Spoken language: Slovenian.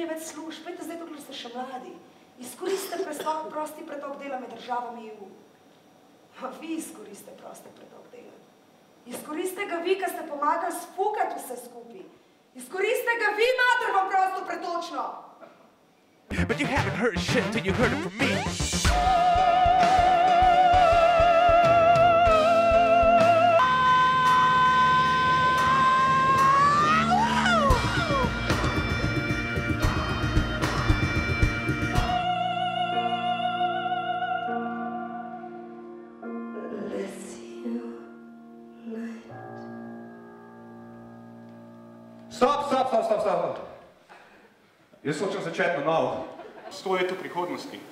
ni več služb, pejte zdaj, dokler ste še mladi. Izkoriste prosti pretok dela med državami EU. Vi izkoriste prosti pretok dela. Izkoriste ga vi, ki ste pomagali spukati vse skupaj. Izkoriste ga vi, mater, vam prosto pretočno. But you haven't heard shit till you heard it from me. Stop. Jaz hočem začeti na novo. 100 let v prihodnosti.